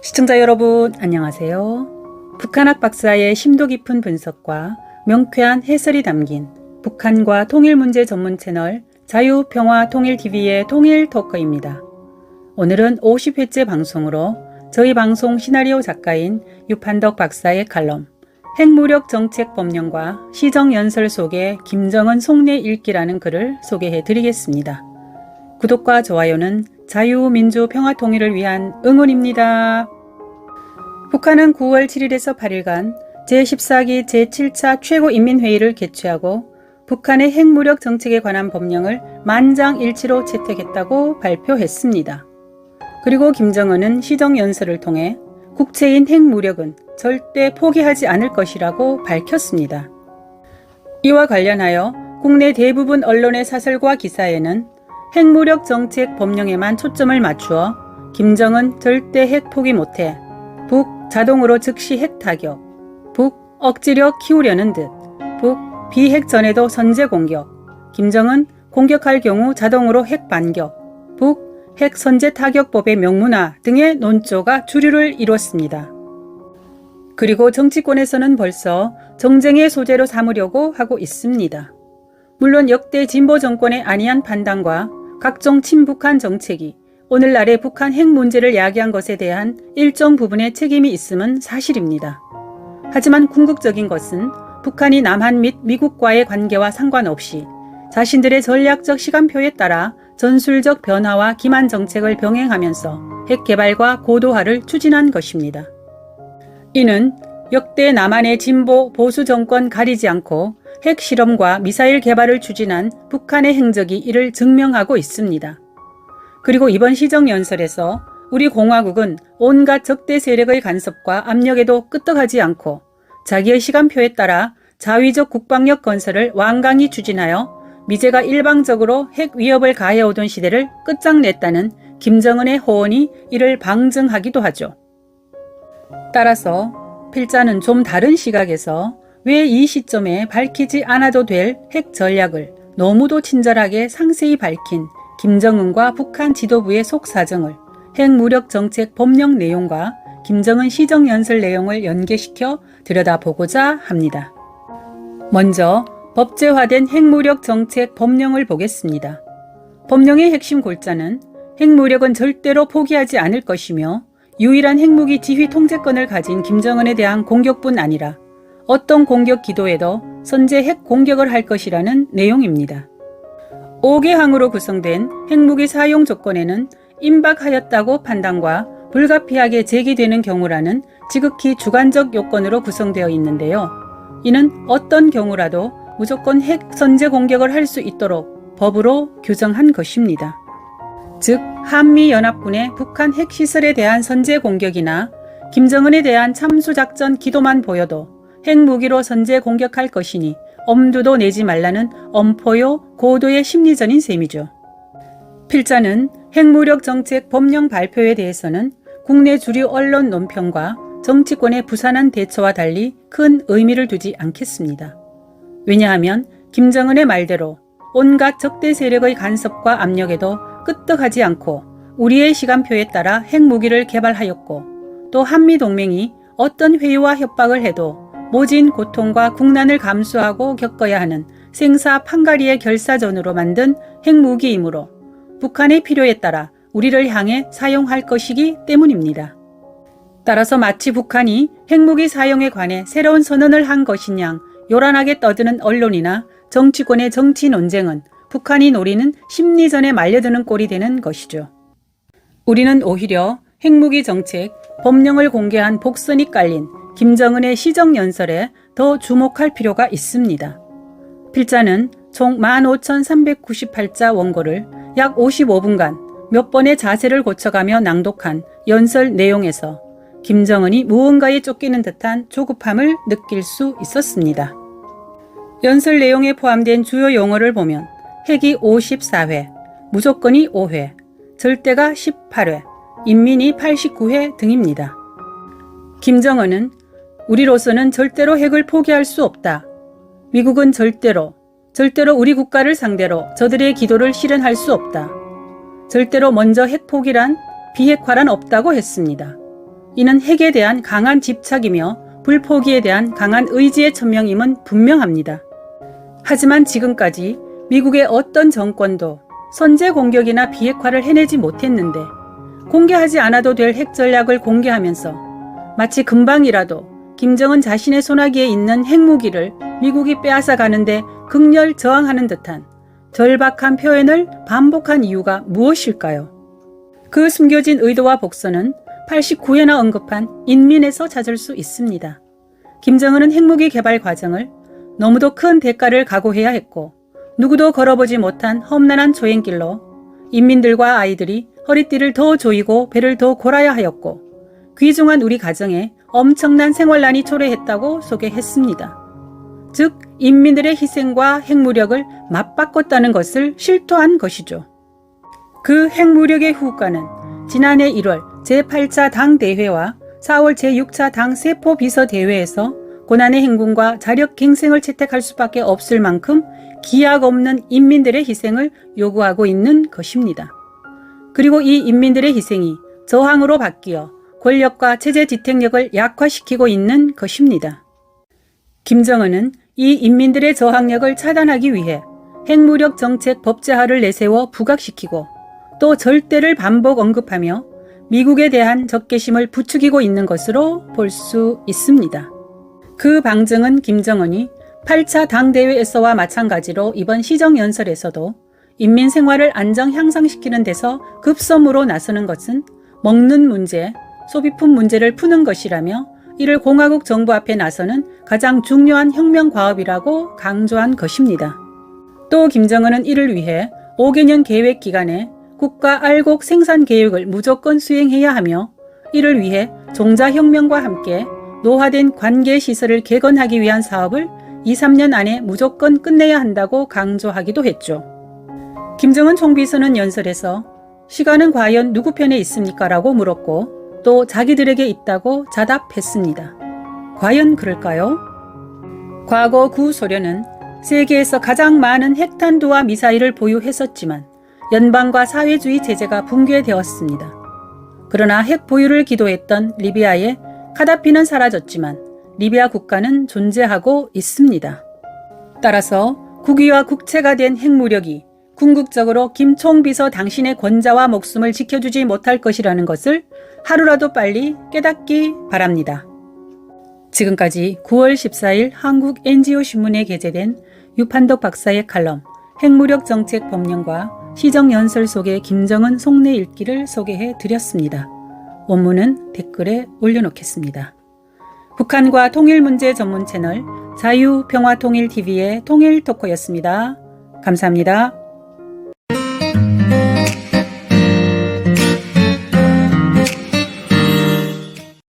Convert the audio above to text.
시청자 여러분 안녕하세요. 북한학 박사의 심도 깊은 분석과 명쾌한 해설이 담긴 북한과 통일 문제 전문 채널 자유평화통일TV의 통일토크입니다. 오늘은 50회째 방송으로 저희 방송 시나리오 작가인 유판덕 박사의 칼럼 핵무력 정책 법령과 시정연설 속의 김정은 속내 읽기라는 글을 소개해 드리겠습니다. 구독과 좋아요는 자유민주평화통일을 위한 응원입니다. 북한은 9월 7일에서 8일간 제14기 제7차 최고인민회의를 개최하고 북한의 핵무력 정책에 관한 법령을 만장일치로 채택했다고 발표했습니다. 그리고 김정은은 시정연설을 통해 국채인 핵무력은 절대 포기하지 않을 것이라고 밝혔습니다. 이와 관련하여 국내 대부분 언론의 사설과 기사에는 핵무력 정책 법령에만 초점을 맞추어 김정은 절대 핵 포기 못해, 북 자동으로 즉시 핵 타격, 북 억지력 키우려는 듯, 북 비핵 전에도 선제 공격, 김정은 공격할 경우 자동으로 핵 반격, 북 핵 선제 타격법의 명문화 등의 논조가 주류를 이뤘습니다. 그리고 정치권에서는 벌써 정쟁의 소재로 삼으려고 하고 있습니다. 물론 역대 진보 정권의 안이한 판단과 각종 친북한 정책이 오늘날의 북한 핵 문제를 야기한 것에 대한 일정 부분의 책임이 있음은 사실입니다. 하지만 궁극적인 것은 북한이 남한 및 미국과의 관계와 상관없이 자신들의 전략적 시간표에 따라 전술적 변화와 기만 정책을 병행하면서 핵 개발과 고도화를 추진한 것입니다. 이는 역대 남한의 진보 보수 정권 가리지 않고 핵 실험과 미사일 개발을 추진한 북한의 행적이 이를 증명하고 있습니다. 그리고 이번 시정연설에서 우리 공화국은 온갖 적대 세력의 간섭과 압력에도 끄떡하지 않고 자기의 시간표에 따라 자위적 국방력 건설을 완강히 추진하여 미제가 일방적으로 핵 위협을 가해오던 시대를 끝장냈다는 김정은의 호언이 이를 방증하기도 하죠. 따라서 필자는 좀 다른 시각에서 왜 이 시점에 밝히지 않아도 될 핵 전략을 너무도 친절하게 상세히 밝힌 김정은과 북한 지도부의 속사정을 핵무력 정책 법령 내용과 김정은 시정연설 내용을 연계시켜 들여다보고자 합니다. 먼저 법제화된 핵무력 정책 법령을 보겠습니다. 법령의 핵심 골자는 핵무력은 절대로 포기하지 않을 것이며 유일한 핵무기 지휘 통제권을 가진 김정은에 대한 공격뿐 아니라 어떤 공격 기도에도 선제 핵 공격을 할 것이라는 내용입니다. 5개 항으로 구성된 핵무기 사용 조건에는 임박하였다고 판단과 불가피하게 제기되는 경우라는 지극히 주관적 요건으로 구성되어 있는데요. 이는 어떤 경우라도 무조건 핵 선제 공격을 할 수 있도록 법으로 규정한 것입니다. 즉 한미연합군의 북한 핵시설에 대한 선제 공격이나 김정은에 대한 참수작전 기도만 보여도 핵무기로 선제 공격할 것이니 엄두도 내지 말라는 엄포요 고도의 심리전인 셈이죠. 필자는 핵무력 정책 법령 발표에 대해서는 국내 주류 언론 논평과 정치권의 부산한 대처와 달리 큰 의미를 두지 않겠습니다. 왜냐하면 김정은의 말대로 온갖 적대 세력의 간섭과 압력에도 끄떡하지 않고 우리의 시간표에 따라 핵무기를 개발하였고 또 한미동맹이 어떤 회유와 협박을 해도 모진 고통과 국난을 감수하고 겪어야 하는 생사 판가리의 결사전으로 만든 핵무기이므로 북한의 필요에 따라 우리를 향해 사용할 것이기 때문입니다. 따라서 마치 북한이 핵무기 사용에 관해 새로운 선언을 한 것인 양 요란하게 떠드는 언론이나 정치권의 정치 논쟁은 북한이 노리는 심리전에 말려드는 꼴이 되는 것이죠. 우리는 오히려 핵무기 정책 법령을 공개한 복선이 깔린 김정은의 시정연설에 더 주목할 필요가 있습니다. 필자는 총 15,398자 원고를 약 55분간 몇 번의 자세를 고쳐가며 낭독한 연설 내용에서 김정은이 무언가에 쫓기는 듯한 조급함을 느낄 수 있었습니다. 연설 내용에 포함된 주요 용어를 보면 핵이 54회, 무조건이 5회, 절대가 18회, 인민이 89회 등입니다. 김정은은 우리로서는 절대로 핵을 포기할 수 없다. 미국은 절대로 우리 국가를 상대로 저들의 기도를 실현할 수 없다. 절대로 먼저 핵 포기란 비핵화란 없다고 했습니다. 이는 핵에 대한 강한 집착이며 불포기에 대한 강한 의지의 천명임은 분명합니다. 하지만 지금까지 미국의 어떤 정권도 선제 공격이나 비핵화를 해내지 못했는데 공개하지 않아도 될 핵 전략을 공개하면서 마치 금방이라도 김정은 자신의 손아귀에 있는 핵무기를 미국이 빼앗아 가는데 극렬 저항하는 듯한 절박한 표현을 반복한 이유가 무엇일까요? 그 숨겨진 의도와 복선은 89회나 언급한 인민에서 찾을 수 있습니다. 김정은은 핵무기 개발 과정을 너무도 큰 대가를 각오해야 했고 누구도 걸어보지 못한 험난한 초행길로 인민들과 아이들이 허리띠를 더 조이고 배를 더 골아야 하였고 귀중한 우리 가정에 엄청난 생활난이 초래했다고 소개했습니다. 즉 인민들의 희생과 핵무력을 맞바꿨다는 것을 실토한 것이죠. 그 핵무력의 후과는 지난해 1월 제8차 당대회와 4월 제6차 당세포비서대회에서 고난의 행군과 자력갱생을 채택할 수밖에 없을 만큼 기약 없는 인민들의 희생을 요구하고 있는 것입니다. 그리고 이 인민들의 희생이 저항으로 바뀌어 권력과 체제 지탱력을 약화시키고 있는 것입니다. 김정은은 이 인민들의 저항력을 차단하기 위해 핵무력 정책 법제화를 내세워 부각시키고 또 절대를 반복 언급하며 미국에 대한 적개심을 부추기고 있는 것으로 볼 수 있습니다. 그 방증은 김정은이 8차 당대회에서와 마찬가지로 이번 시정연설에서도 인민 생활을 안정 향상시키는 데서 급선무로 나서는 것은 먹는 문제, 소비품 문제를 푸는 것이라며 이를 공화국 정부 앞에 나서는 가장 중요한 혁명 과업이라고 강조한 것입니다. 또 김정은은 이를 위해 5개년 계획 기간에 국가 알곡 생산 계획을 무조건 수행해야 하며 이를 위해 종자혁명과 함께 노화된 관계시설을 개건하기 위한 사업을 2-3년 안에 무조건 끝내야 한다고 강조하기도 했죠. 김정은 총비서는 연설에서 시간은 과연 누구 편에 있습니까? 라고 물었고 또 자기들에게 있다고 자답했습니다. 과연 그럴까요? 과거 구소련은 세계에서 가장 많은 핵탄두와 미사일을 보유했었지만 연방과 사회주의 체제가 붕괴되었습니다. 그러나 핵 보유를 기도했던 리비아의 카다피는 사라졌지만 리비아 국가는 존재하고 있습니다. 따라서 국위와 국체가 된 핵무력이 궁극적으로 김 총비서 당신의 권자와 목숨을 지켜주지 못할 것이라는 것을 하루라도 빨리 깨닫기 바랍니다. 지금까지 9월 14일 한국 NGO 신문에 게재된 유판덕 박사의 칼럼 핵무력 정책 법령과 시정연설 속의 김정은 속내 읽기를 소개해 드렸습니다. 원문은 댓글에 올려놓겠습니다. 북한과 통일문제 전문 채널 자유평화통일TV의 통일토커였습니다. 감사합니다.